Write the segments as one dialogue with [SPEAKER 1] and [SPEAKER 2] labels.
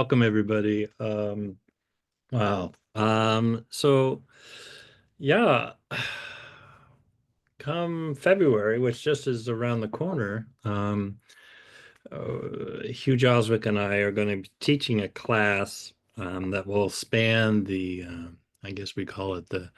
[SPEAKER 1] Welcome everybody. Wow. So yeah, come February, which just is around the corner, Hugh Joswick and I are going to be teaching a class that will span the, I guess we call it the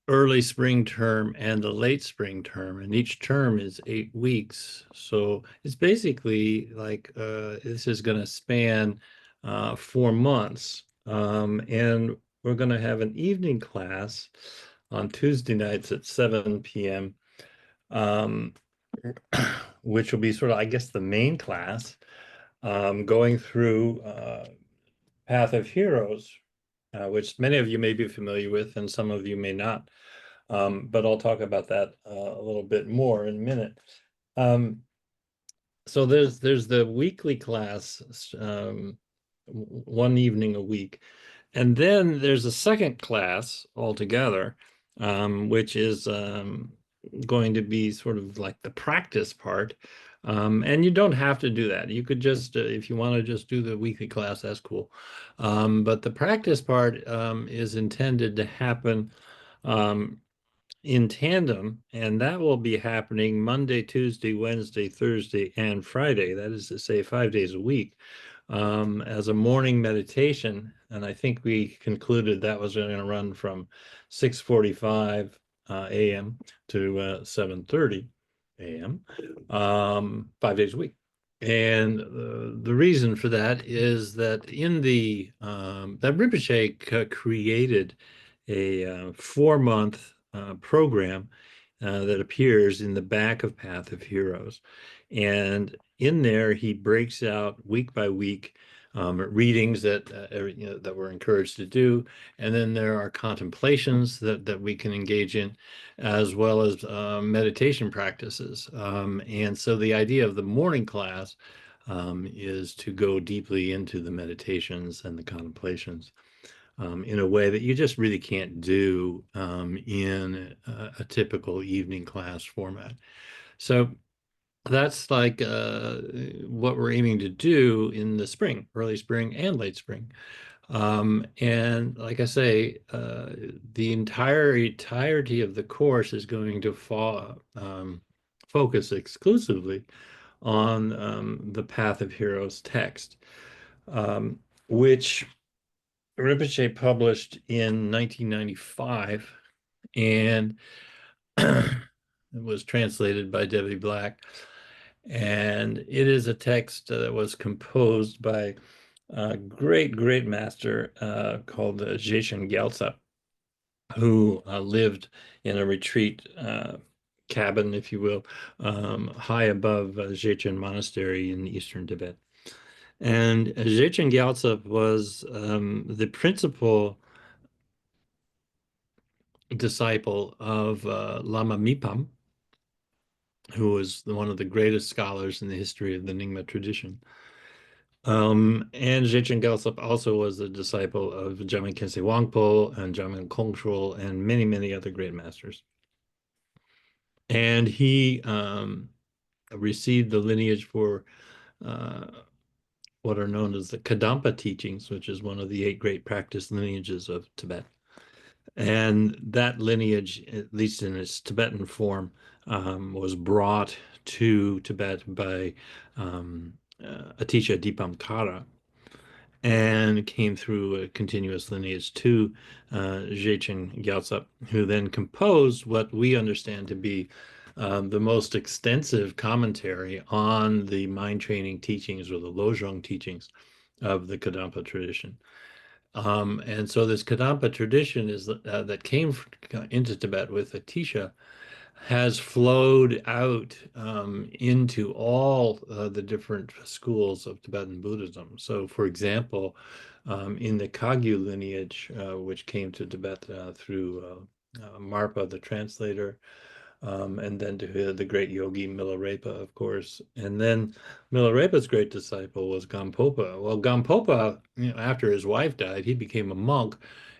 [SPEAKER 1] early spring term and the late spring term, and each term is 8 weeks. So it's basically like this is going to span 4 months. And we're going to have an evening class on Tuesday nights at 7 p.m., um, which will be sort of, I guess, the main class, going through Path of Heroes, which many of you may be familiar with and some of you may not. But I'll talk about that a little bit more in a minute. So there's the weekly class, one evening a week, and then there's a second class altogether, which is going to be sort of like the practice part. And you don't have to do that. You could just, if you want to just do the weekly class, that's cool. But the practice part is intended to happen in tandem, and that will be happening Monday, Tuesday, Wednesday, Thursday, and Friday. That is to say, 5 days a week, as a morning meditation. And I think we concluded that was going to run from 6:45 a.m. to 7:30 a.m., 5 days a week. And the reason for that is that in the that Rinpoche created a 4-month program that appears in the back of Path of Heroes. And in there, he breaks out week by week readings that that we're encouraged to do, and then there are contemplations that we can engage in, as well as meditation practices. And so the idea of the morning class is to go deeply into the meditations and the contemplations in a way that you just really can't do in a typical evening class format. So that's like what we're aiming to do in the spring, early spring and late spring. And like I say, the entirety of the course is going to focus exclusively on the Path of Heroes text, which Rinpoche published in 1995, and it was translated by Debbie Black. And it is a text that was composed by a great master called Shechen Gyaltsap, who lived in a retreat cabin, if you will, high above Shechen Monastery in eastern Tibet. And Shechen Gyaltsap was the principal disciple of Lama Mipam, who was one of the greatest scholars in the history of the Nyingma tradition. And Shechen Gyaltsap also was a disciple of Jamin Khyentse Wangpo and Shechen Kontrul and many other great masters. And he received the lineage for what are known as the Kadampa teachings, which is one of the 8 great practice lineages of Tibet. And that lineage, at least in its Tibetan form, was brought to Tibet by Atisha Dipankara, and came through a continuous lineage to Shechen Gyaltsap, who then composed what we understand to be the most extensive commentary on the mind training teachings, or the Lojong teachings, of the Kadampa tradition. And so this Kadampa tradition is that came into Tibet with Atisha, has flowed out into all the different schools of Tibetan Buddhism. So, for example, in the Kagyu lineage, which came to Tibet through Marpa, the translator, and then to the great yogi Milarepa, of course. And then Milarepa's great disciple was Gampopa. Well, Gampopa, after his wife died, he became a monk,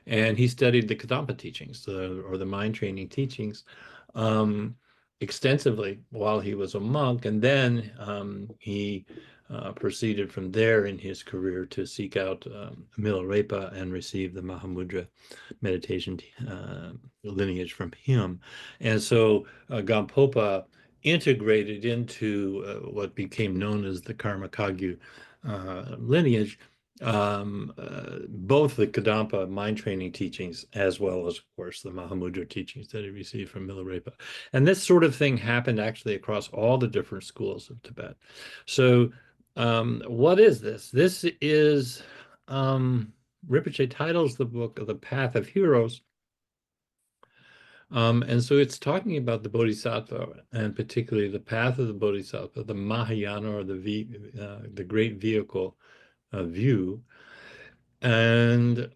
[SPEAKER 1] and he studied the Kadampa teachings, or the mind training teachings, extensively while he was a monk. And then he proceeded from there in his career to seek out Milarepa and receive the Mahamudra meditation lineage from him. And so Gampopa integrated into what became known as the Karma Kagyu lineage, both the Kadampa mind training teachings as well as, of course, the Mahamudra teachings that he received from Milarepa. And this sort of thing happened actually across all the different schools of Tibet. So what is this? This is Rinpoche titles the book The Path of Heroes. And so it's talking about the Bodhisattva, and particularly the path of the Bodhisattva, the Mahayana, or the great vehicle view. And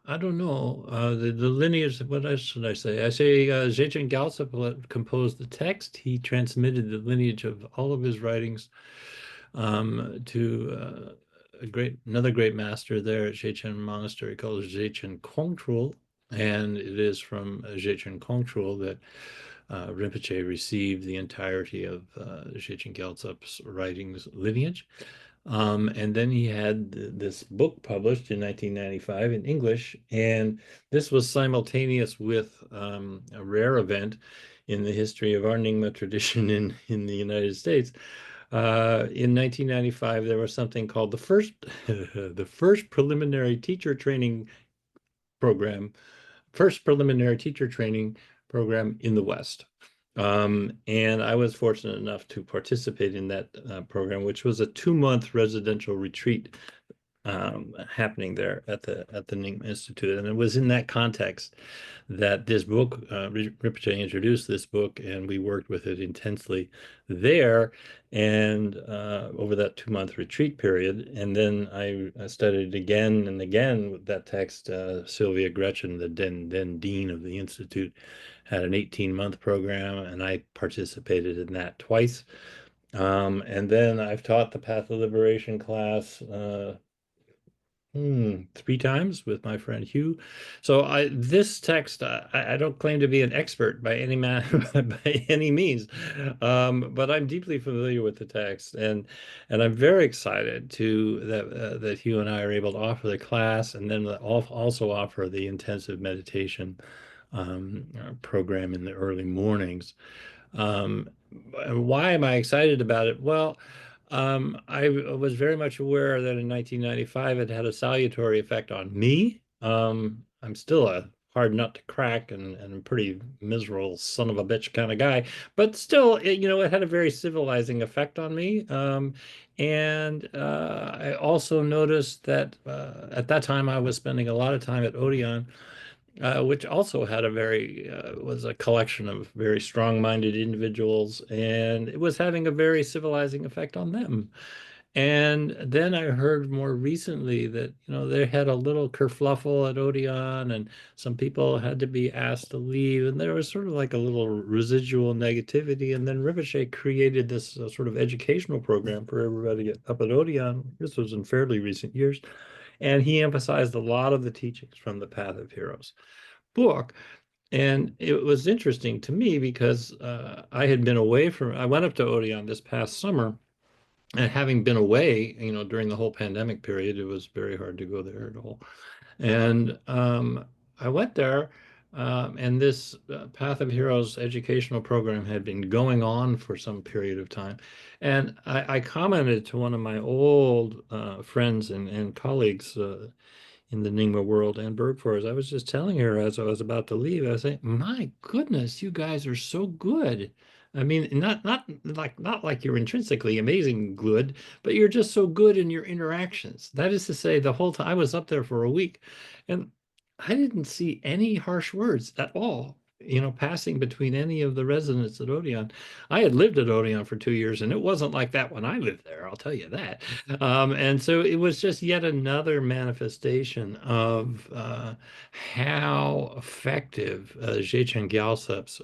[SPEAKER 1] I don't know. The lineage, what else should I say? I say Shechen Gyaltsap composed the text. He transmitted the lineage of all of his writings to another great master there at Shechen Monastery called Shechen Kontrul, and it is from Shechen Kontrul that Rinpoche received the entirety of Shechen Gyaltsap's writings lineage. And then he had this book published in 1995 in English, and this was simultaneous with a rare event in the history of our Nyingma tradition in the United States. In 1995, there was something called the first the first preliminary teacher training program, in the West. And I was fortunate enough to participate in that program, which was a 2-month residential retreat happening there at the Nyingma Institute. And it was in that context that this book, Rinpoche introduced this book, and we worked with it intensely there and over that 2-month retreat period. And then I studied again and again with that text. Sylvia Gretchen, the then dean of the Institute, had an 18-month program, and I participated in that twice. And then I've taught the Path of Liberation class 3 times with my friend Hugh. So this text, I don't claim to be an expert by any by any means, but I'm deeply familiar with the text, and I'm very excited that Hugh and I are able to offer the class, and then also offer the intensive meditation program in the early mornings. Why am I excited about it? Well, I was very much aware that in 1995 it had a salutary effect on me. I'm still a hard nut to crack and a pretty miserable son of a bitch kind of guy, but still, it had a very civilizing effect on me. And I also noticed that at that time I was spending a lot of time at Odeon, which also had was a collection of very strong-minded individuals, and it was having a very civilizing effect on them. And then I heard more recently that, they had a little kerfluffle at Odeon, and some people had to be asked to leave, and there was sort of like a little residual negativity. And then Rinpoche created this sort of educational program for everybody up at Odeon. This was in fairly recent years. And he emphasized a lot of the teachings from the Path of Heroes book. And it was interesting to me because I went up to Odeon this past summer, and having been away, during the whole pandemic period, it was very hard to go there at all. And I went there, and this Path of Heroes educational program had been going on for some period of time. And I commented to one of my old friends and colleagues in the Nyingma world and Bird Forest. I was just telling her as I was about to leave, I was saying, "My goodness, you guys are so good. I mean, not like you're intrinsically amazing good, but you're just so good in your interactions." That is to say, the whole time I was up there for a week, and I didn't see any harsh words at all, passing between any of the residents at Odeon. I had lived at Odeon for 2 years, and it wasn't like that when I lived there, I'll tell you that. And so it was just yet another manifestation of how effective Shechen Gyaltsap's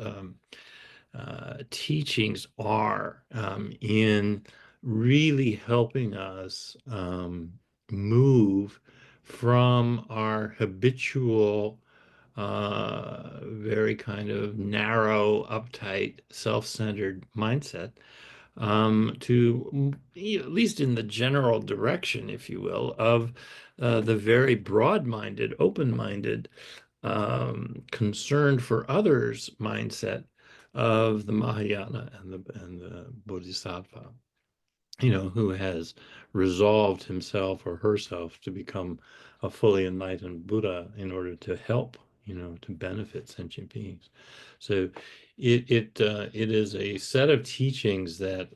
[SPEAKER 1] teachings are in really helping us move from our habitual very kind of narrow, uptight, self-centered mindset to at least in the general direction, if you will, of the very broad-minded, open-minded, concerned for others mindset of the Mahayana and the Bodhisattva, who has resolved himself or herself to become a fully enlightened Buddha in order to help, to benefit sentient beings. So it is a set of teachings that,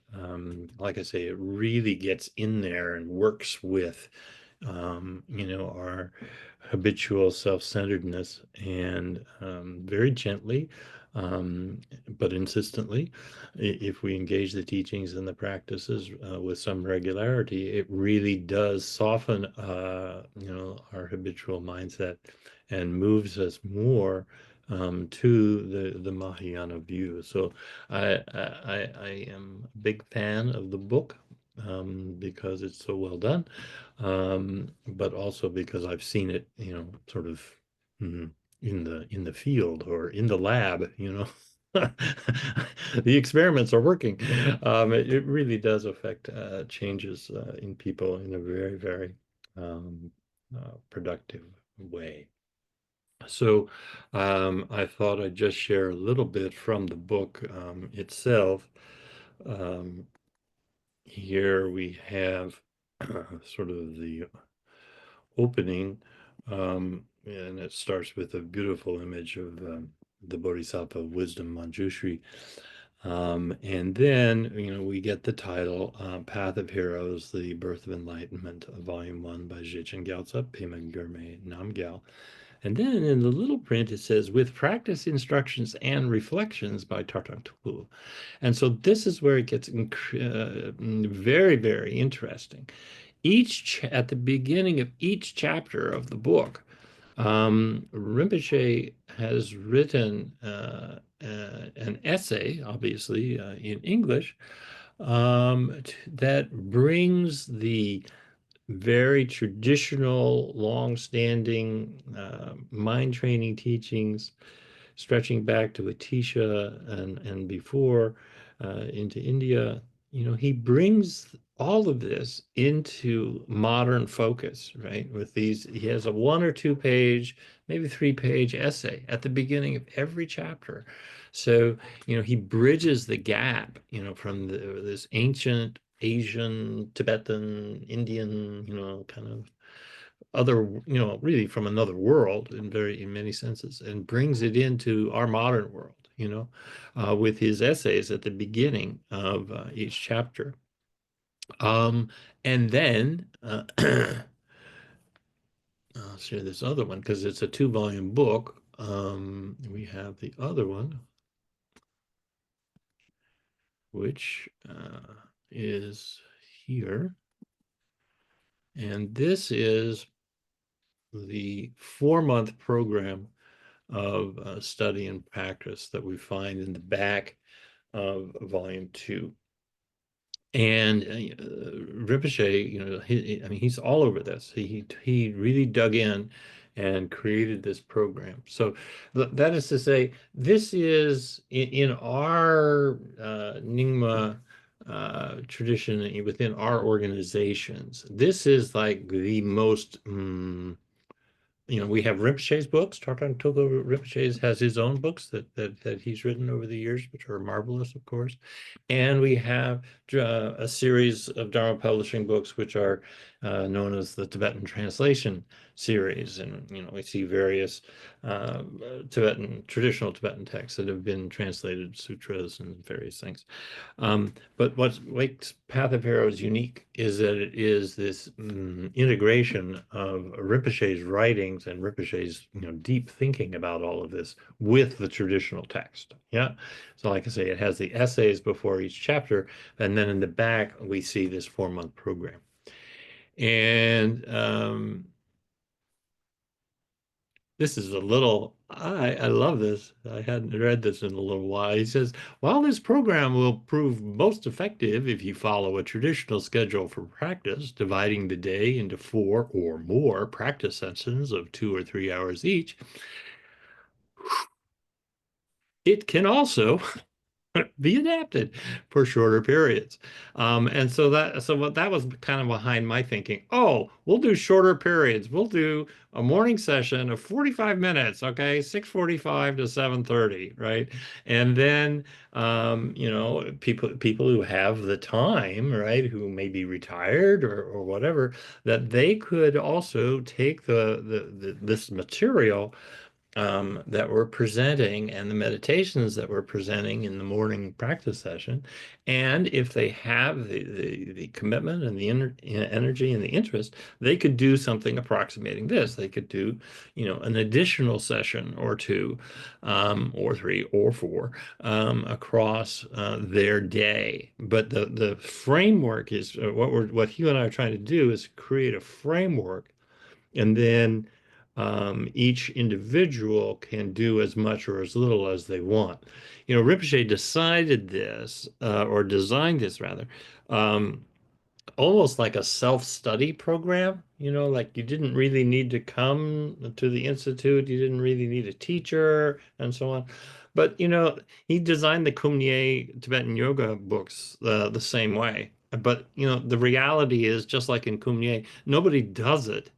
[SPEAKER 1] like I say, it really gets in there and works with, our habitual self-centeredness and very gently, but insistently, if we engage the teachings and the practices with some regularity, it really does soften, our habitual mindset and moves us more to the Mahayana view. So I am a big fan of the book because it's so well done, but also because I've seen it, sort of mm, in the field or in the lab, the experiments are working. It really does affect changes in people in a very, very productive way. So I thought I'd just share a little bit from the book itself. Um, Here we have sort of the opening, and it starts with a beautiful image of the Bodhisattva Wisdom Manjushri. And then, we get the title, Path of Heroes, The Birth of Enlightenment, Volume 1 by Shechen Gyaltsap, Pema Gyurme Namgyal. And then in the little print, it says, with practice instructions and reflections by Tarthang Rinpoche. And so this is where it gets very, very interesting. At the beginning of each chapter of the book, Rinpoche has written an essay, obviously in English, that brings the very traditional, long-standing mind training teachings, stretching back to Atisha and before into India. He brings all of this into modern focus, right? He has a 1 or 2 page, maybe 3 page essay at the beginning of every chapter. So, he bridges the gap, from this ancient Asian, Tibetan, Indian, kind of other, really from another world in many senses, and brings it into our modern world, with his essays at the beginning of each chapter. And then I'll share this other one because it's a 2-volume book. We have the other one, which is here. And this is the 4-month program of study and practice that we find in the back of volume 2. And Rinpoche, I mean, he's all over this. He really dug in and created this program. So that is to say, this is in our Nyingma tradition within our organizations. This is like the most we have Rinpoche's books. Tarthang Rinpoche has his own books that he's written over the years, which are marvelous, of course. And we have a series of Dharma Publishing books, which are known as the Tibetan Translation series. And, we see various traditional Tibetan texts that have been translated, sutras and various things. But what makes Path of Heroes unique is that it is this integration of Rinpoche's writings and Rinpoche's deep thinking about all of this with the traditional text. Yeah. So like I say, it has the essays before each chapter, and then in the back we see this 4-month program. And this is I love this. I hadn't read this in a little while. He says, while this program will prove most effective if you follow a traditional schedule for practice, dividing the day into 4 or more practice sessions of 2 or 3 hours each, it can also be adapted for shorter periods. And so that was kind of behind my thinking. Oh, we'll do shorter periods. We'll do a morning session of 45 minutes, okay, 6:45 to 7:30, right? And then people who have the time, right, who may be retired or whatever, that they could also take this material that we're presenting and the meditations that we're presenting in the morning practice session. And if they have the commitment and the energy and the interest, they could do something approximating this. They could do, an additional session or two, or three or four, across their day. But the framework is what you and I are trying to do is create a framework, and then each individual can do as much or as little as they want. Rinpoche decided this, or designed this rather, um, almost like a self-study program. Like you didn't really need to come to the institute, you didn't really need a teacher, and so on. But he designed the Kumye Tibetan yoga books the same way. But the reality is, just like in Kumye, nobody does it,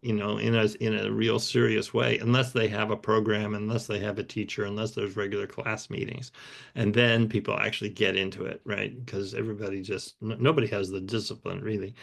[SPEAKER 1] in a real serious way, unless they have a program, unless they have a teacher, unless there's regular class meetings. And then people actually get into it, right? Because nobody has the discipline really,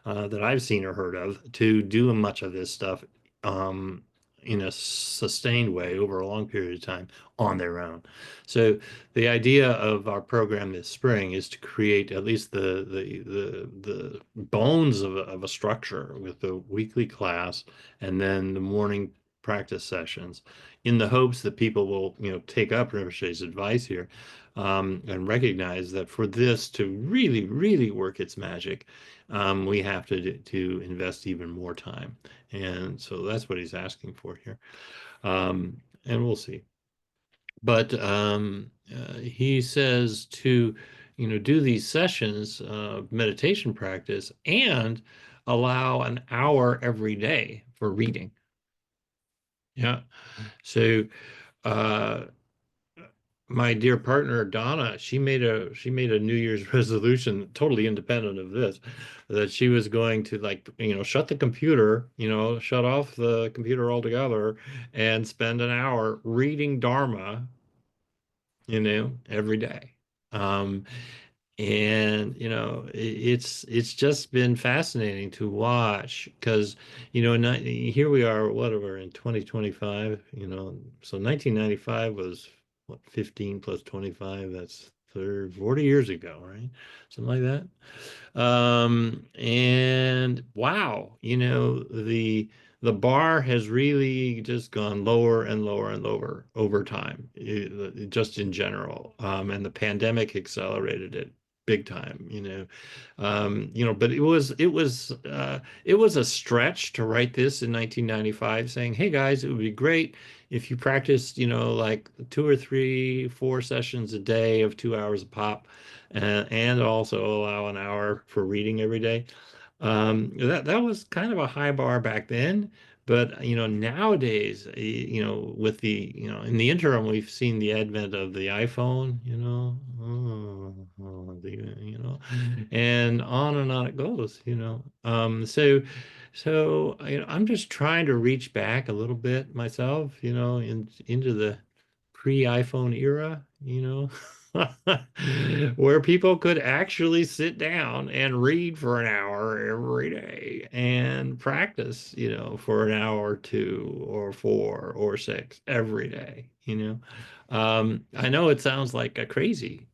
[SPEAKER 1] that I've seen or heard of to do much of this stuff um, in a sustained way over a long period of time on their own. So the idea of our program this spring is to create at least the bones of a structure with the weekly class and then the morning practice sessions, in the hopes that people will, take up Rinpoche's advice here, and recognize that for this to really, really work its magic, we have to invest even more time. And so that's what he's asking for here. And we'll see. But he says to, do these sessions of meditation practice and allow an hour every day for reading. Yeah. So uh, my dear partner Donna, she made a New Year's resolution, totally independent of this, that she was going to, like, shut the computer, shut off the computer altogether, and spend an hour reading Dharma, every day. Um, and it's just been fascinating to watch, because here we are, whatever, in 2025, so 1995 was what, 15 plus 25, that's 40 years ago, right? Something like that. And wow, the bar has really just gone lower and lower and lower over time, just in general. And the pandemic accelerated it big time, but it was a stretch to write this in 1995, saying, hey guys, it would be great if you practiced, like 2 or 3, 4 sessions a day of 2 hours a pop, and also allow an hour for reading every day. That was kind of a high bar back then, but nowadays, with in the interim, we've seen the advent of the iPhone, and on it goes, so I'm just trying to reach back a little bit myself, into the pre-iPhone era, where people could actually sit down and read for an hour every day and practice, for an hour or two or four or six every day, I know it sounds like a crazy,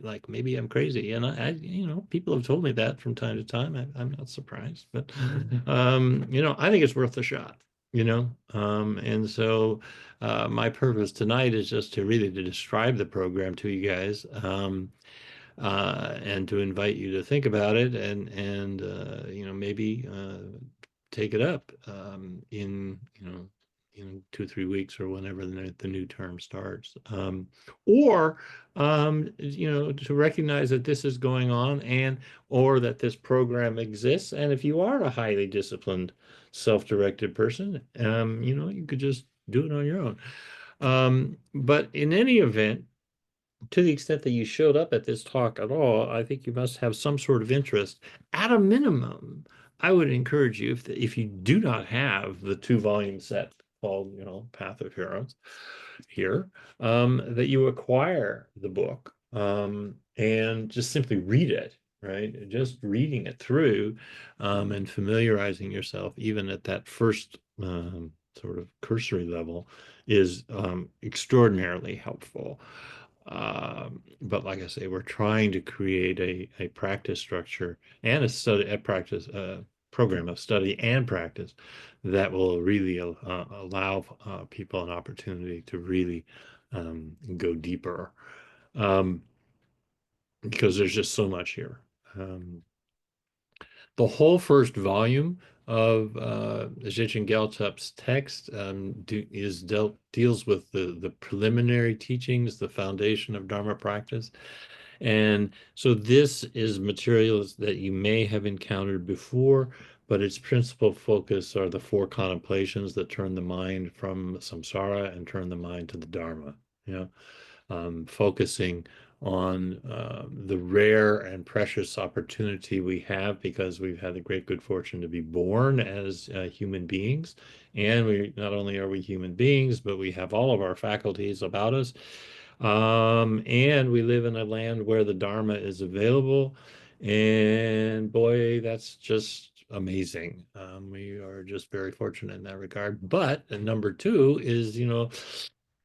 [SPEAKER 1] like maybe I'm crazy, and people have told me that from time to time. I'm not surprised, but I think it's worth a shot, and so my purpose tonight is just to really to describe the program to you guys, and to invite you to think about it, and maybe take it up, in 2, 3 weeks or whenever the new term starts, or to recognize that this is going on, or that this program exists, and if you are a highly disciplined, self-directed person, you could just do it on your own. But in any event, to the extent that you showed up at this talk at all, I think you must have some sort of interest. At a minimum, I would encourage you, if you do not have the two-volume set called, Path of Heroes here, that you acquire the book and just simply read it, right? Just reading it through and familiarizing yourself, even at that first sort of cursory level, is extraordinarily helpful. But like I say, we're trying to create a practice structure and a practice program of study and practice that will really allow people an opportunity to really go deeper, um, because there's just so much here. The whole first volume of Shechen Gyaltsap's text deals with the preliminary teachings, the foundation of Dharma practice. And so this is materials that you may have encountered before, but its principal focus are the four contemplations that turn the mind from samsara and turn the mind to the Dharma. You Focusing on the rare and precious opportunity we have because we've had the great good fortune to be born as human beings. And we not only are we human beings, but we have all of our faculties about us. And we live in a land where the Dharma is available. And boy, that's just amazing. We are just very fortunate in that regard. But number two is,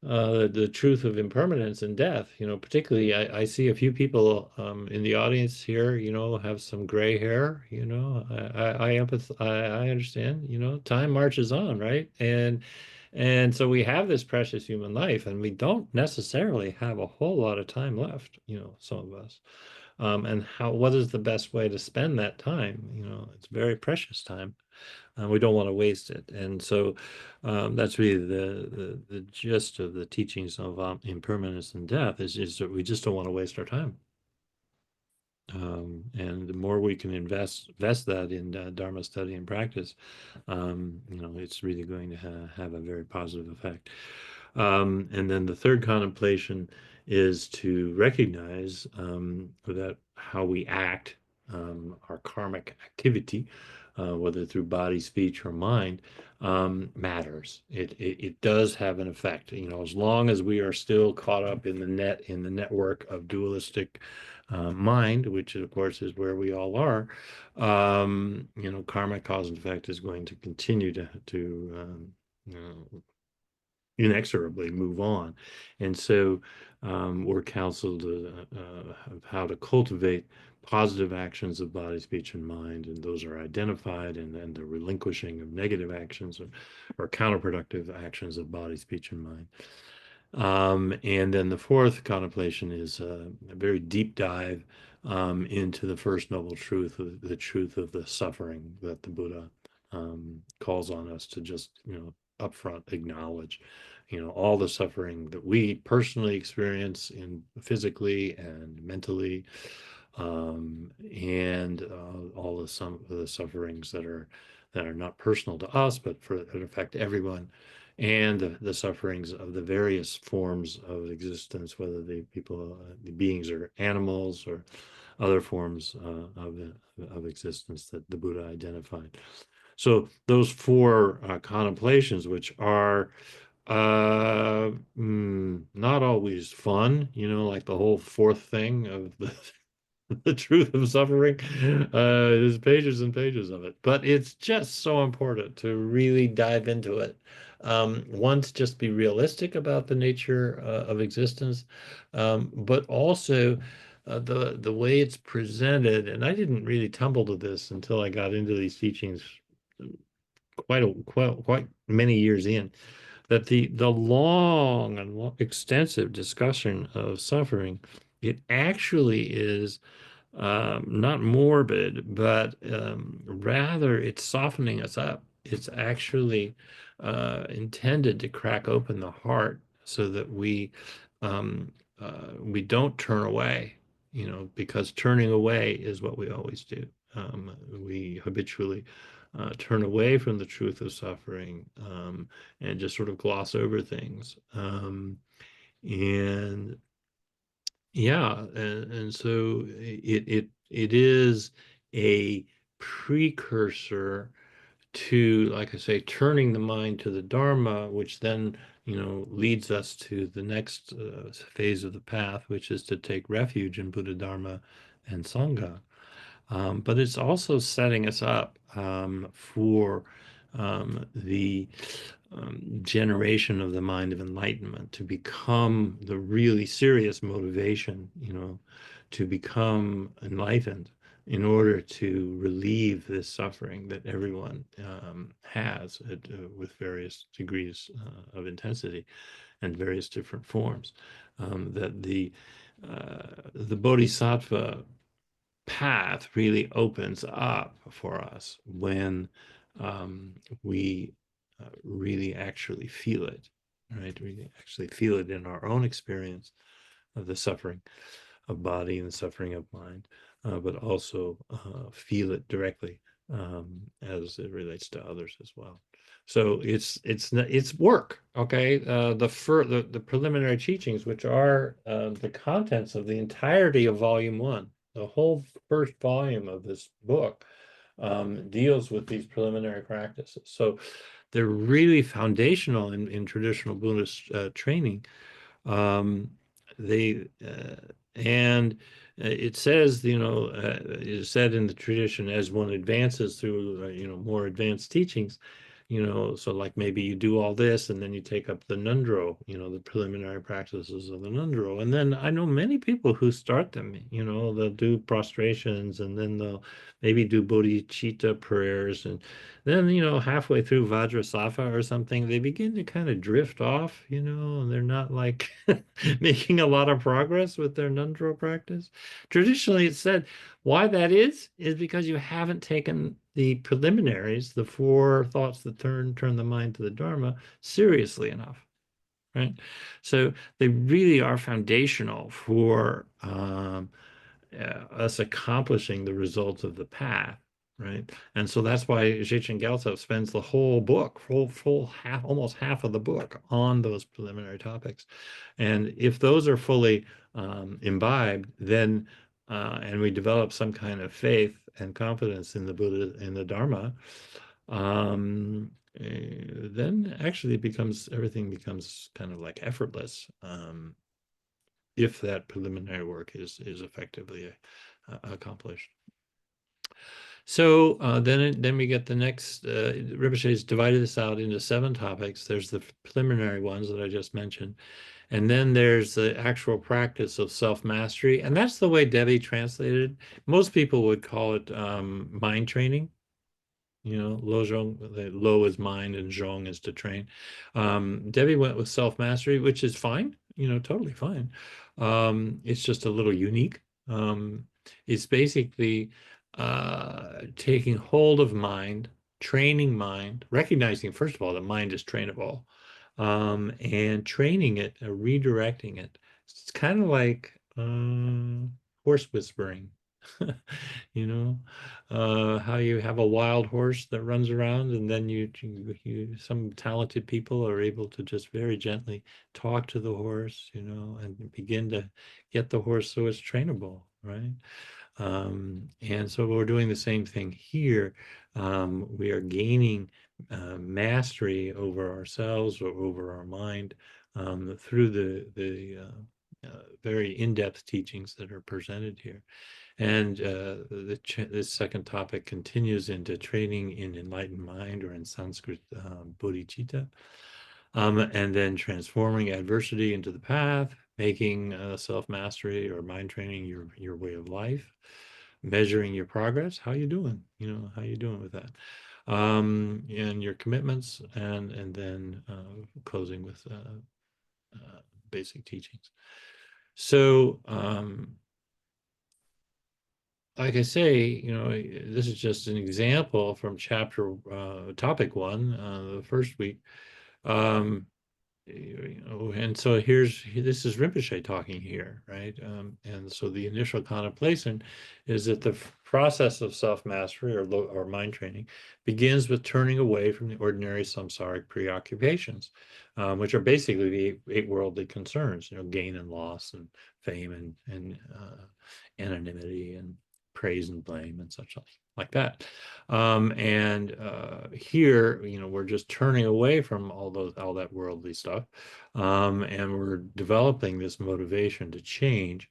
[SPEAKER 1] the truth of impermanence and death. Particularly, I see a few people in the audience here, have some gray hair. I understand. Time marches on, right? And so we have this precious human life, and we don't necessarily have a whole lot of time left. Some of us. And what is the best way to spend that time? It's very precious time. We don't want to waste it. And so that's really the gist of the teachings of impermanence and death is that we just don't want to waste our time. And the more we can invest that in Dharma study and practice, it's really going to have a very positive effect. And then the third contemplation is to recognize that how we act, our karmic activity, whether through body, speech, or mind, matters. It does have an effect. As long as we are still caught up in the network of dualistic mind, which of course is where we all are, karma, cause and effect is going to continue to inexorably move on. And so we're counseled of how to cultivate positive actions of body, speech, and mind, and those are identified, and then the relinquishing of negative actions or counterproductive actions of body, speech, and mind. And then the fourth contemplation is a very deep dive into the first noble truth, the truth of the suffering that the Buddha calls on us to just, upfront acknowledge, all the suffering that we personally experience in physically and mentally, and all some of the sufferings that are not personal to us, but that affect everyone, and the sufferings of the various forms of existence, whether the beings are animals or other forms of existence that the Buddha identified. So those four contemplations, which are not always fun, like the whole fourth thing of the truth of suffering. There's pages and pages of it, but it's just so important to really dive into it. One, to just be realistic about the nature of existence, but also the way it's presented. And I didn't really tumble to this until I got into these teachings quite many years in, that the long and extensive discussion of suffering, it actually is not morbid, but rather it's softening us up. It's actually intended to crack open the heart so that we don't turn away, because turning away is what we always do. We habitually turn away from the truth of suffering, and just sort of gloss over things. And yeah, and so it is a precursor to, like I say, turning the mind to the Dharma, which then, leads us to the next phase of the path, which is to take refuge in Buddha, Dharma, and Sangha. But it's also setting us up for the generation of the mind of enlightenment to become the really serious motivation, to become enlightened in order to relieve this suffering that everyone has with various degrees of intensity and various different forms. That the bodhisattva path really opens up for us when we really actually feel it, right? We actually feel it in our own experience of the suffering of body and the suffering of mind, but also feel it directly as it relates to others as well. So it's work, okay? The preliminary teachings, which are the contents of the entirety of Volume 1, the whole first volume of this book, deals with these preliminary practices. So they're really foundational in traditional Buddhist training. They and it says, is said in the tradition, as one advances through, more advanced teachings, so like maybe you do all this and then you take up the Nundro, the preliminary practices of the Nundro. And then I know many people who start them, they'll do prostrations and then they'll maybe do bodhicitta prayers. And then, halfway through Vajrasattva or something, they begin to kind of drift off, and they're not like making a lot of progress with their Nundro practice. Traditionally, it's said why that is because you haven't taken the preliminaries, the 4 thoughts that turn the mind to the Dharma, seriously enough, right? So they really are foundational for us accomplishing the results of the path, right? And so that's why Shechen Gyaltsap spends the whole book, full half, almost half of the book on those preliminary topics. And if those are fully imbibed, then and we develop some kind of faith and confidence in the Buddha, in the Dharma, then actually everything becomes kind of like effortless, if that preliminary work is effectively accomplished. So then we get the next, Rinpoche has divided this out into 7 topics. There's the preliminary ones that I just mentioned. And then there's the actual practice of self-mastery. And that's the way Devi translated. Most people would call it mind training. Lo zhong, the lo is mind and zhong is to train. Devi went with self-mastery, which is fine, totally fine. It's just a little unique. It's basically taking hold of mind, training mind, recognizing, first of all, that mind is trainable, and training it, redirecting it. It's kind of like horse whispering. How you have a wild horse that runs around, and then some talented people are able to just very gently talk to the horse, and begin to get the horse so it's trainable, right? And so we're doing the same thing here. We are gaining mastery over ourselves or over our mind through the very in-depth teachings that are presented here. And this second topic continues into training in enlightened mind, or in Sanskrit, bodhicitta, and then transforming adversity into the path, making self-mastery or mind training your way of life, measuring your progress. How you doing? How you doing with that? And your commitments, and then closing with basic teachings. So, like I say, this is just an example from topic 1, the first week. And so this is Rinpoche talking here, right? And so the initial contemplation is that the process of self-mastery or mind training begins with turning away from the ordinary samsaric preoccupations, which are basically the eight worldly concerns, gain and loss and fame and anonymity and praise and blame and such like that. And here, we're just turning away from all that worldly stuff, and we're developing this motivation to change,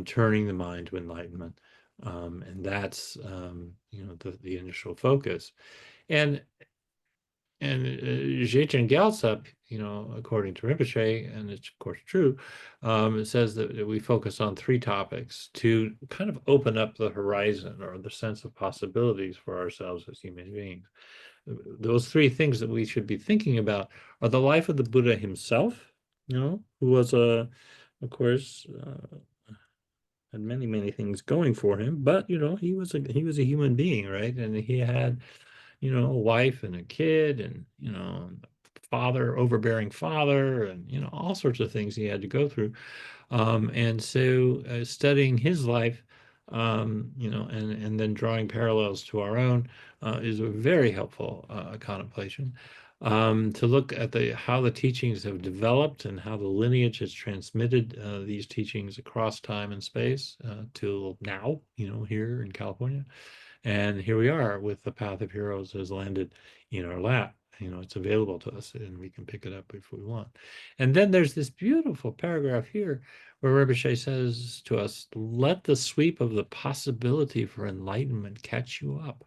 [SPEAKER 1] turning the mind to enlightenment, and that's the initial focus. And Shechen Gyaltsap, according to Rinpoche, and it's of course true, it says that we focus on three topics to kind of open up the horizon or the sense of possibilities for ourselves as human beings. Those three things that we should be thinking about are the life of the Buddha himself, who was of course, had many, many things going for him, but he was a human being, right? And he had a wife and a kid and, overbearing father, and, all sorts of things he had to go through. And so studying his life, and then drawing parallels to our own is a very helpful contemplation. To look at how the teachings have developed and how the lineage has transmitted these teachings across time and space till now, here in California. And here we are with the Path of Heroes has landed in our lap. It's available to us and we can pick it up if we want. And then there's this beautiful paragraph here where Rinpoche says to us, let the sweep of the possibility for enlightenment catch you up.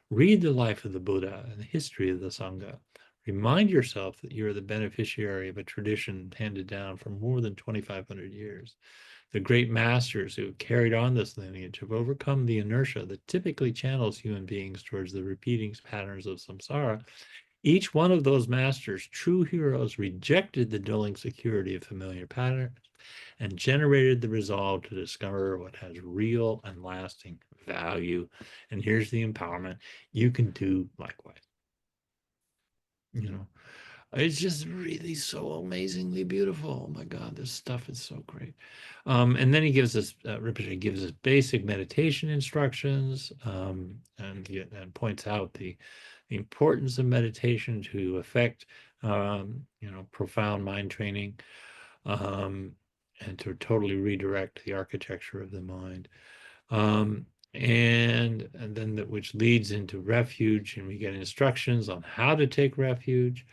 [SPEAKER 1] Read the life of the Buddha and the history of the Sangha. Remind yourself that you are the beneficiary of a tradition handed down for more than 2,500 years. The great masters who have carried on this lineage have overcome the inertia that typically channels human beings towards the repeating patterns of samsara. Each one of those masters, true heroes, rejected the dulling security of familiar patterns and generated the resolve to discover what has real and lasting value. And here's the empowerment. You can do likewise. It's just really so amazingly beautiful. Oh my God, this stuff is so great. And then he gives us, Rinpoche gives us basic meditation instructions, and points out the importance of meditation to affect, profound mind training, um, and to totally redirect the architecture of the mind. And then which leads into refuge, and we get instructions on how to take refuge,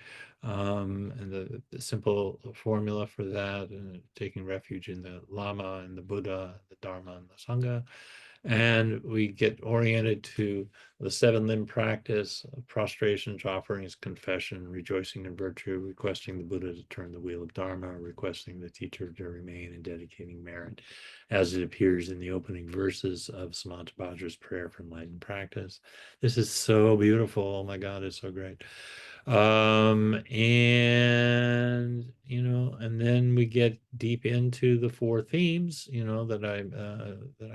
[SPEAKER 1] and the simple formula for that, and taking refuge in the Lama and the Buddha, the Dharma and the Sangha. And we get oriented to the seven limb practice, prostrations, offerings, confession, rejoicing in virtue, requesting the Buddha to turn the wheel of Dharma, requesting the teacher to remain, and dedicating merit, as it appears in the opening verses of Samantabhadra's prayer for enlightened practice. This is so beautiful. Oh my God, it's so great. And then we get deep into the four themes, that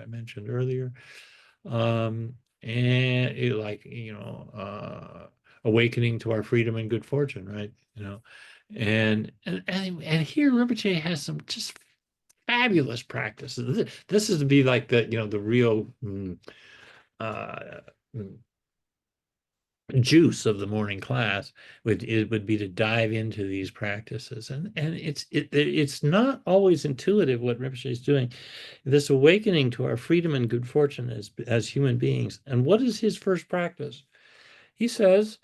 [SPEAKER 1] I mentioned earlier. And awakening to our freedom and good fortune, right? And here Rinpoche has some just fabulous practices. This is to be like the real uh, juice of the morning class would be to dive into these practices, and it's not always intuitive what Rinpoche is doing. This awakening to our freedom and good fortune as human beings. And what is his first practice? He says,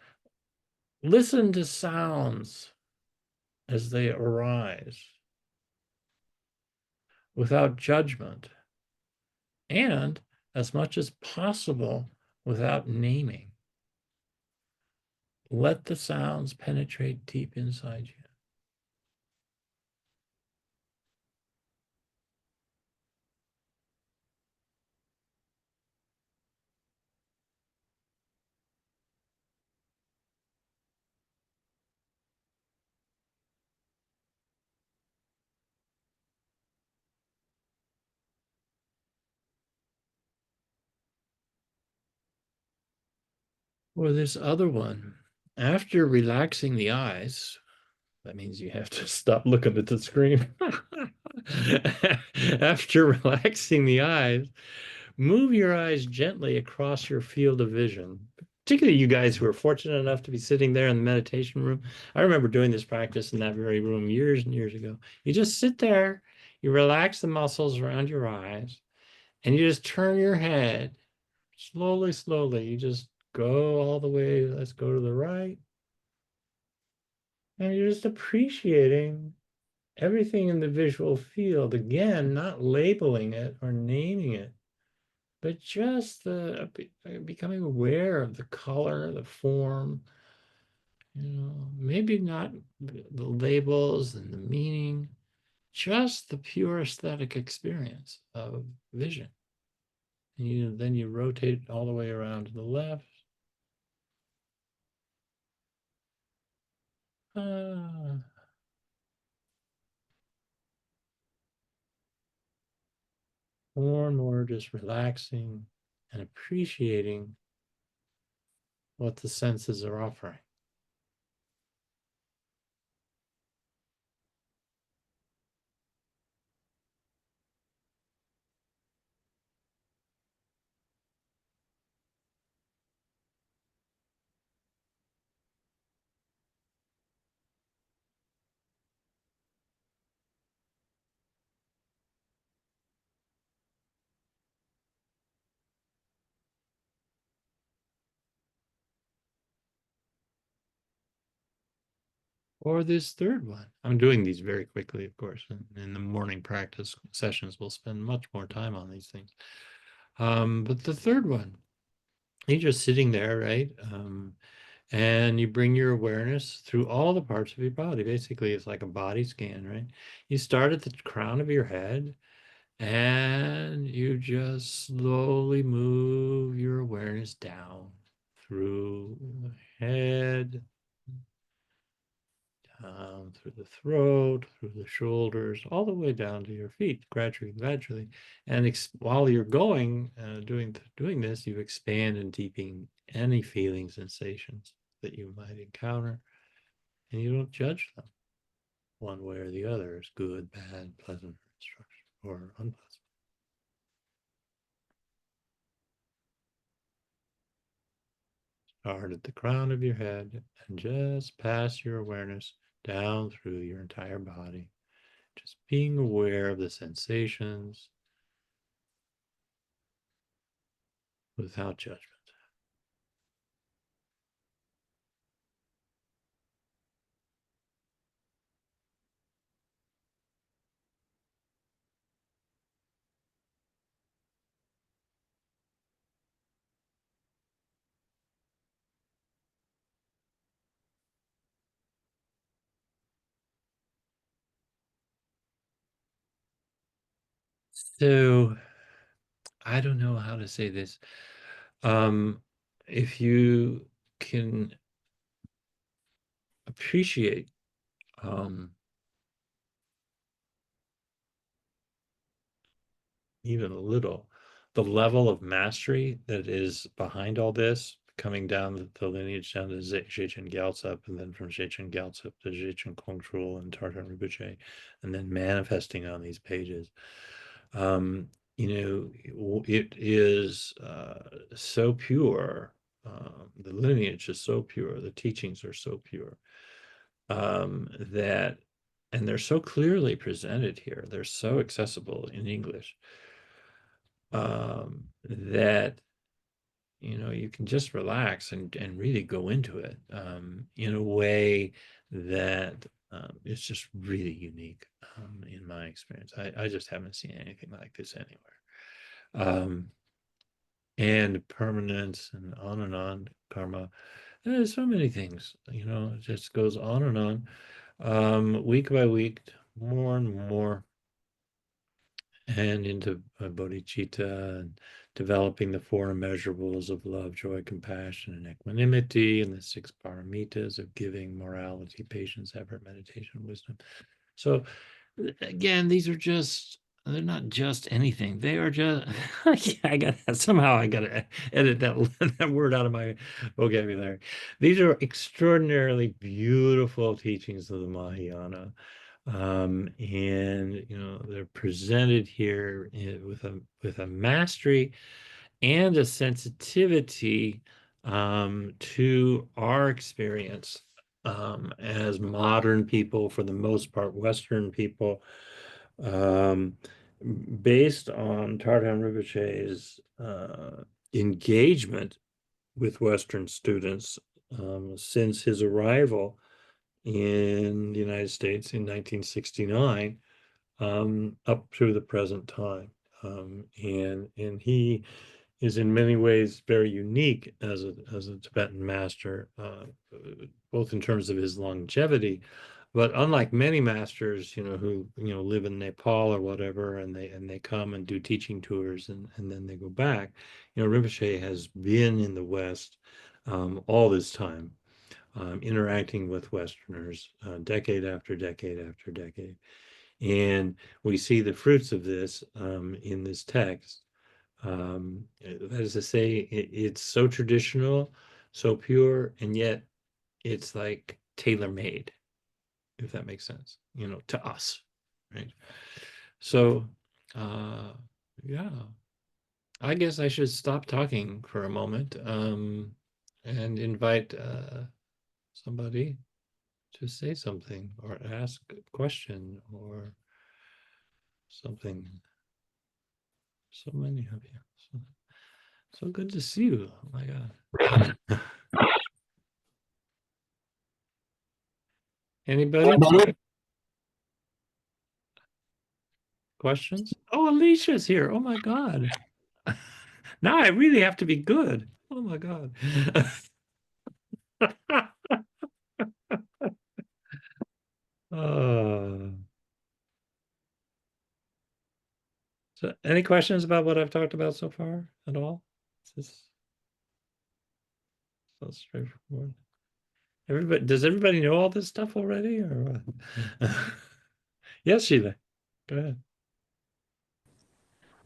[SPEAKER 1] listen to sounds as they arise without judgment, and as much as possible without naming. Let the sounds penetrate deep inside you. Or this other one, after relaxing the eyes, That means you have to stop looking at the screen. After relaxing the eyes, move your eyes gently across your field of vision. Particularly you guys who are fortunate enough to be sitting there in the meditation room. I remember doing this practice in that very room years and years ago. You just sit there, you relax the muscles around your eyes, and you just turn your head slowly, slowly. You just go all the way. Let's go to the right. And you're just appreciating everything in the visual field. Again, not labeling it or naming it, but just becoming aware of the color, the form, maybe not the labels and the meaning, just the pure aesthetic experience of vision. And then you rotate all the way around to the left. Ah, more and more just relaxing and appreciating what the senses are offering. Or this third one. I'm doing these very quickly, of course. And in the morning practice sessions, we'll spend much more time on these things. But the third one, you're just sitting there, right? And you bring your awareness through all the parts of your body. Basically, it's like a body scan, right? You start at the crown of your head and you just slowly move your awareness down through the head, through the throat, through the shoulders, all the way down to your feet, gradually, gradually. And while you're going, doing this, you expand and deepen any feeling sensations that you might encounter, and you don't judge them one way or the other as good, bad, pleasant, or unpleasant. Start at the crown of your head and just pass your awareness down through your entire body, just being aware of the sensations without judgment. So I don't know how to say this. If you can appreciate even a little the level of mastery that is behind all this, coming down the lineage down to Shechen Gyaltsap, and then from Shechen Gyaltsap to Shechen Kontrul and Tarthang Rinpoche, and then manifesting on these pages. It is so pure. The lineage is so pure. The teachings are so pure that, and they're so clearly presented here. They're so accessible in English that you can just relax and really go into it in a way that is just really unique in my experience. I just haven't seen anything like this anywhere. And permanence and on, karma. There's so many things, it just goes on and on, week by week, more and more, and into bodhicitta and developing the four immeasurables of love, joy, compassion, and equanimity, and the six paramitas of giving, morality, patience, effort, meditation, wisdom. So again, these are just they're not just anything. They are just I got somehow I got to edit that word out of my vocabulary. These are extraordinarily beautiful teachings of the Mahayana. And they're presented here with a mastery and a sensitivity to our experience as modern people, for the most part, Western people, um, based on Tarthang Rinpoche's engagement with Western students since his arrival in the United States in 1969 up to the present time. And he is in many ways very unique as a Tibetan master, both in terms of his longevity, but unlike many masters, who live in Nepal or whatever, and they come and do teaching tours and then they go back. Rinpoche has been in the West all this time, interacting with Westerners, decade after decade after decade. And we see the fruits of this in this text. That is to say, it's so traditional, so pure, and yet it's like tailor-made, if that makes sense, to us, right? So, yeah, I guess I should stop talking for a moment and invite somebody to say something or ask a question or something. So many of you. So good to see you. Oh my God. Anybody? Questions? Oh, Alicia's here. Oh my God. Now I really have to be good. Oh my God. uh, so any questions about what I've talked about so far at all? Is this so straightforward? Does everybody know all this stuff already or what? Yes, Sheila. Go ahead.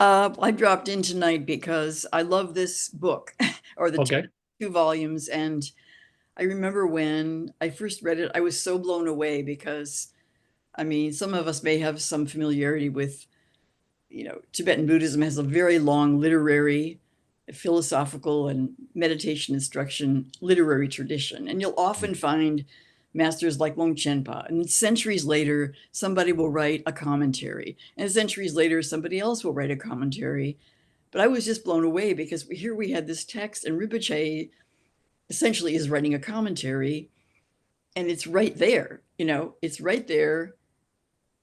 [SPEAKER 2] I dropped in tonight because I love this book or the
[SPEAKER 1] Okay.
[SPEAKER 2] two volumes. And I remember when I first read it, I was so blown away because, I mean, some of us may have some familiarity with, Tibetan Buddhism has a very long literary, philosophical, and meditation instruction literary tradition. And you'll often find masters like Longchenpa, and centuries later, somebody will write a commentary, and centuries later, somebody else will write a commentary. But I was just blown away because here we had this text, and Rinpoche essentially is writing a commentary, and it's right there. It's right there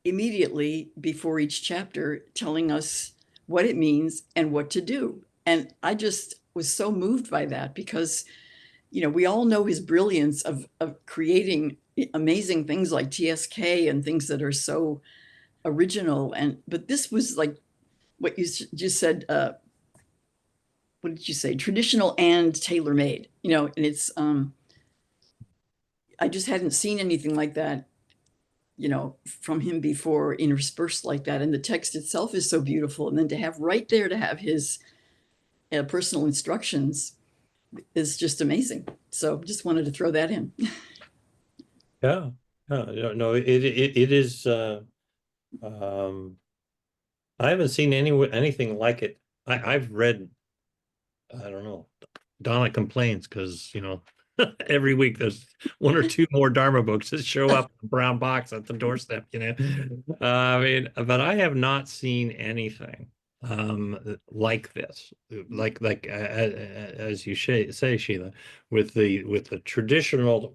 [SPEAKER 2] immediately before each chapter, telling us what it means and what to do. And I just was so moved by that because, we all know his brilliance of creating amazing things like TSK and things that are so original. But this was like what you just said. What did you say? Traditional and tailor made. And it's I just hadn't seen anything like that, from him before, interspersed like that. And the text itself is so beautiful. And then to have right there to have his personal instructions is just amazing. So just wanted to throw that in.
[SPEAKER 1] Yeah. No, it is I haven't seen anything like it. I've read, I don't know, Donna complains because, every week there's one or two more Dharma books that show up in a brown box at the doorstep. I mean, but I have not seen anything like this, like as you say, Sheila, with the traditional,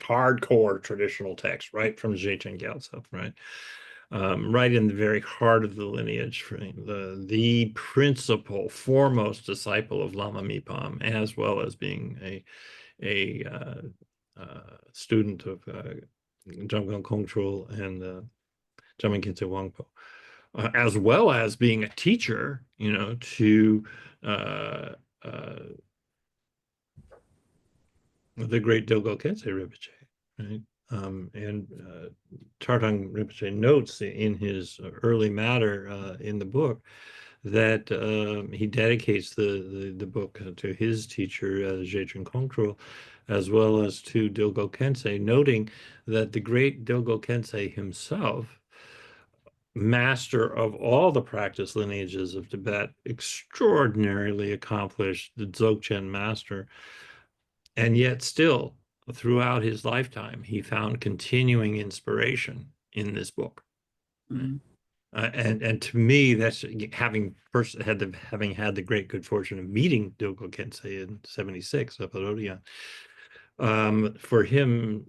[SPEAKER 1] hardcore traditional text, right from Shechen Gyaltsap, right? Right in the very heart of the lineage, the principal, foremost disciple of Lama Mipam, as well as being a student of Shechen Kontrul and Shechen Gyaltsap, as well as being a teacher, to uh, uh, the great Dilgo Khyentse Rinpoche, right? And Tarthang Rinpoche notes in his early matter in the book that he dedicates the book to his teacher, Shechen Kontrul, as well as to Dilgo Khyentse, noting that the great Dilgo Khyentse himself, master of all the practice lineages of Tibet, extraordinarily accomplished, the Dzogchen master, and yet still, throughout his lifetime, he found continuing inspiration in this book.
[SPEAKER 2] Mhm.
[SPEAKER 1] And to me, that's having had the great good fortune of meeting Dilgo Khyentse in '76 up at Odeon. For him,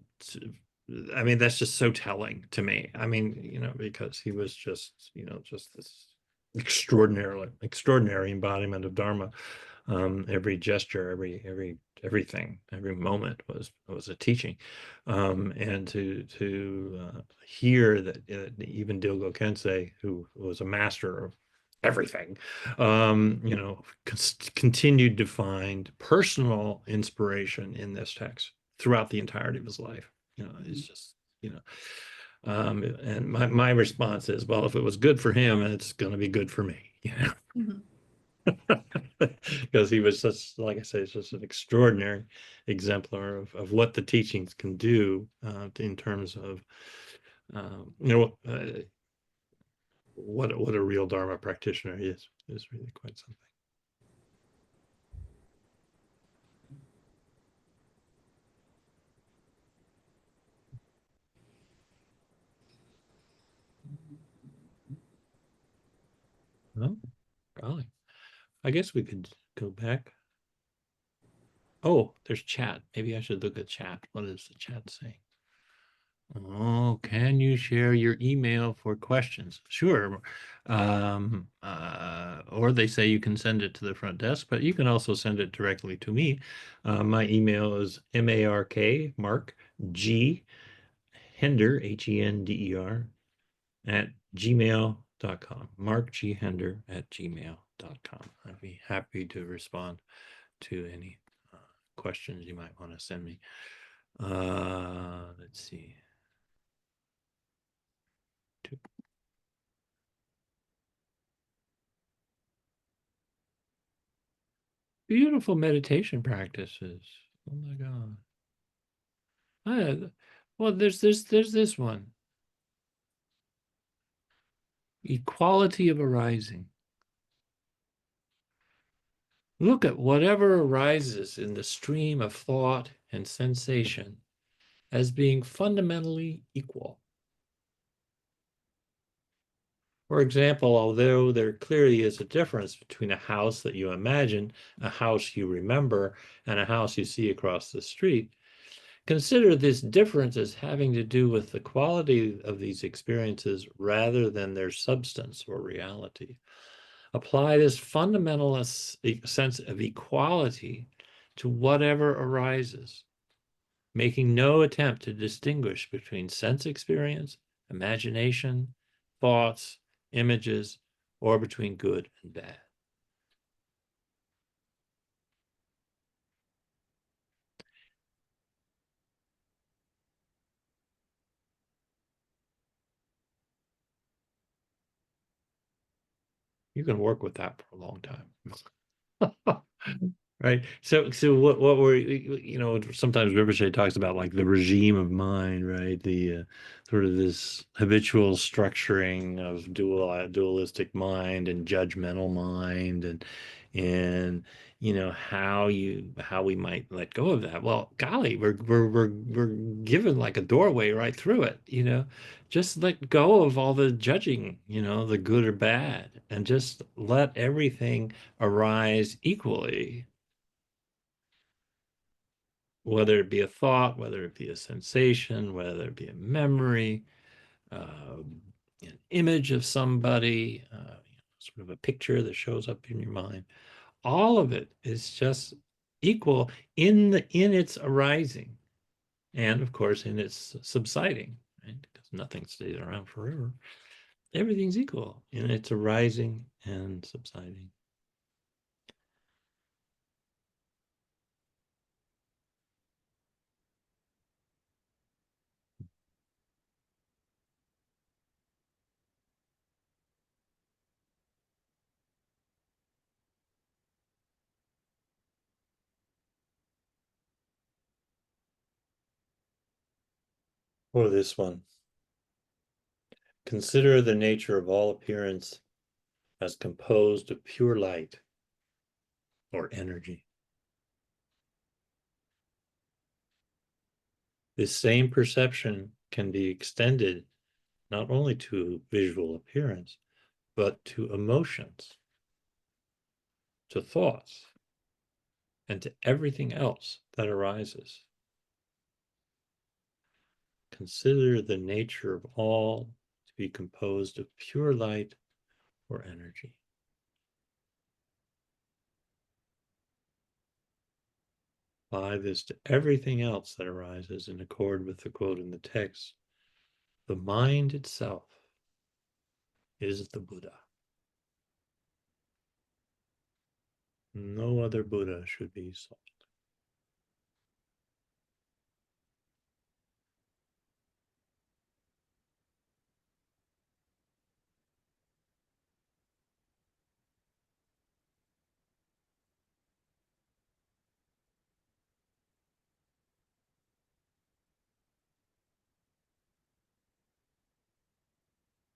[SPEAKER 1] I mean, that's just so telling to me. I mean, because he was just, just this extraordinary embodiment of Dharma. Every gesture, everything, every moment was a teaching. And to hear that even Dilgo Khyentse, who was a master of everything, continued to find personal inspiration in this text throughout the entirety of his life. It's just, and my response is, well, if it was good for him, it's going to be good for me,
[SPEAKER 2] Mhm.
[SPEAKER 1] because he was such, like I say, just an extraordinary exemplar of what the teachings can do in terms of, what a real Dharma practitioner is really quite something. Oh, golly. I guess we could go back. Oh, there's chat. Maybe I should look at chat. What does the chat say? Oh, can you share your email for questions? Sure. Or they say you can send it to the front desk, but you can also send it directly to me. My email is Mark G Hender, Hender, at gmail.com. Mark G Hender at gmail.com. I'd be happy to respond to any questions you might want to send me. Let's see. Beautiful meditation practices. Oh my God. Well, there's this one. Equality of arising. Look at whatever arises in the stream of thought and sensation as being fundamentally equal. For example, although there clearly is a difference between a house that you imagine, a house you remember, and a house you see across the street, consider this difference as having to do with the quality of these experiences rather than their substance or reality. Apply this fundamental sense of equality to whatever arises, making no attempt to distinguish between sense experience, imagination, thoughts, images, or between good and bad. You can work with that for a long time. Right. So what were, sometimes Rinpoche talks about like the regime of mind, right? The sort of this habitual structuring of dualistic mind and judgmental mind, and how we might let go of that. Well, golly, we're given like a doorway right through it, just let go of all the judging, the good or bad, and just let everything arise equally, whether it be a thought, whether it be a sensation, whether it be a memory, uh, an image of somebody, sort of a picture that shows up in your mind. All of it is just equal in its arising, and of course in its subsiding, right? Because nothing stays around forever. Everything's equal in its arising and subsiding. Or this one. Consider the nature of all appearance as composed of pure light or energy. This same perception can be extended not only to visual appearance, but to emotions, to thoughts, and to everything else that arises. Consider the nature of all to be composed of pure light or energy. Apply this to everything else that arises in accord with the quote in the text. The mind itself is the Buddha. No other Buddha should be sought.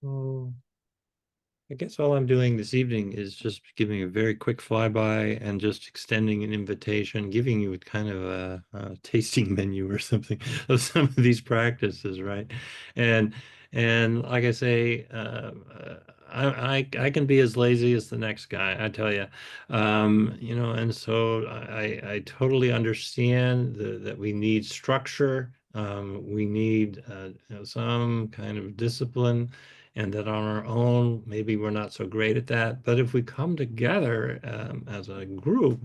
[SPEAKER 1] Oh, I guess all I'm doing this evening is just giving a very quick flyby and just extending an invitation, giving you kind of a tasting menu or something of some of these practices, right? And like I say, I can be as lazy as the next guy, I tell you, you know. And so I totally understand that we need structure, we need you know, some kind of discipline, and that on our own, maybe we're not so great at that. But if we come together as a group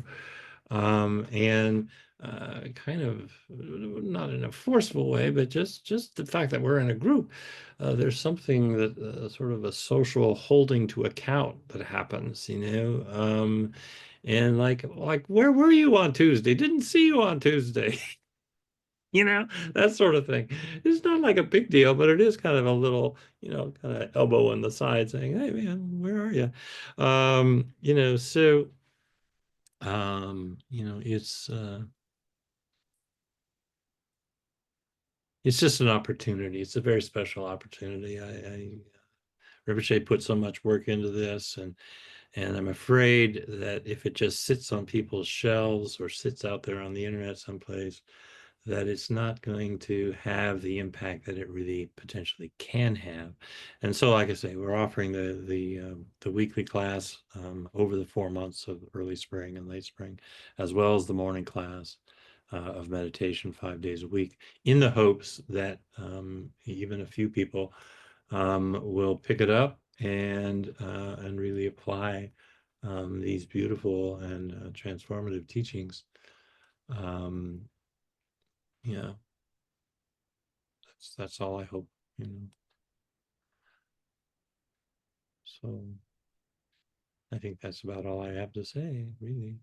[SPEAKER 1] and kind of not in a forceful way, but just the fact that we're in a group, there's something that sort of a social holding to account that happens, you know. And like where were you on Tuesday? Didn't see you on Tuesday. You know, that sort of thing. It's not like a big deal, but it is kind of a little, you know, kind of elbow in the side saying, hey man, where are you? You know, so you know, it's just an opportunity. It's a very special opportunity. Rinpoche put so much work into this, and I'm afraid that if it just sits on people's shelves or sits out there on the internet someplace, that it's not going to have the impact that it really potentially can have. And so, like I say, we're offering the weekly class over the 4 months of early spring and late spring, as well as the morning class of meditation 5 days a week, in the hopes that even a few people will pick it up and really apply these beautiful and transformative teachings. Um, yeah, that's all I hope, you know. So I think that's about all I have to say, really.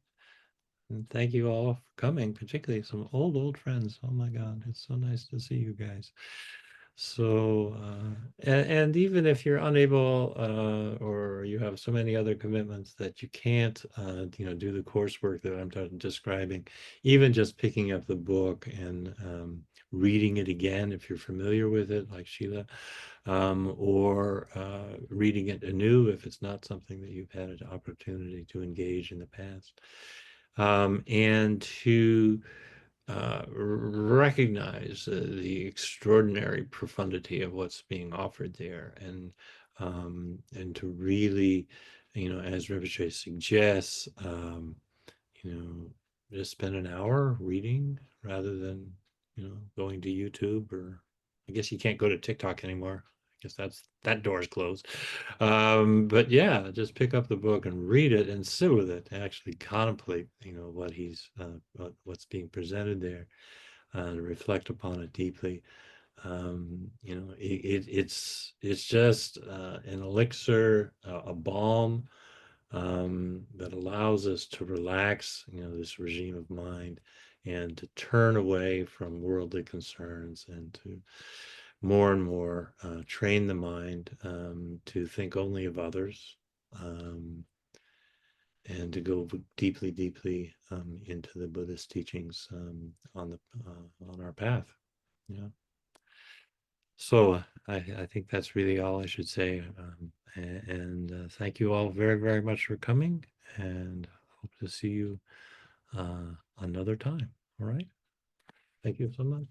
[SPEAKER 1] And thank you all for coming, particularly some old friends. Oh my God, it's so nice to see you guys. So, and even if you're unable or you have so many other commitments that you can't, you know, do the coursework that I'm describing, even just picking up the book and reading it again, if you're familiar with it, like Sheila, or reading it anew if it's not something that you've had an opportunity to engage in the past, and to recognize the extraordinary profundity of what's being offered there, and to really, you know, as Rinpoche suggests, you know, just spend an hour reading rather than, you know, going to YouTube, or I guess you can't go to TikTok anymore. I guess that door's closed. But yeah, just pick up the book and read it and sit with it, and actually contemplate, you know, what's being presented there, and reflect upon it deeply. You know, it's just an elixir, a balm that allows us to relax, you know, this regime of mind, and to turn away from worldly concerns, and to more and more train the mind to think only of others, um, and to go deeply into the Buddhist teachings on our path. You know. So I think that's really all I should say. Thank you all very, very much for coming, and hope to see you another time. All right. Thank you so much.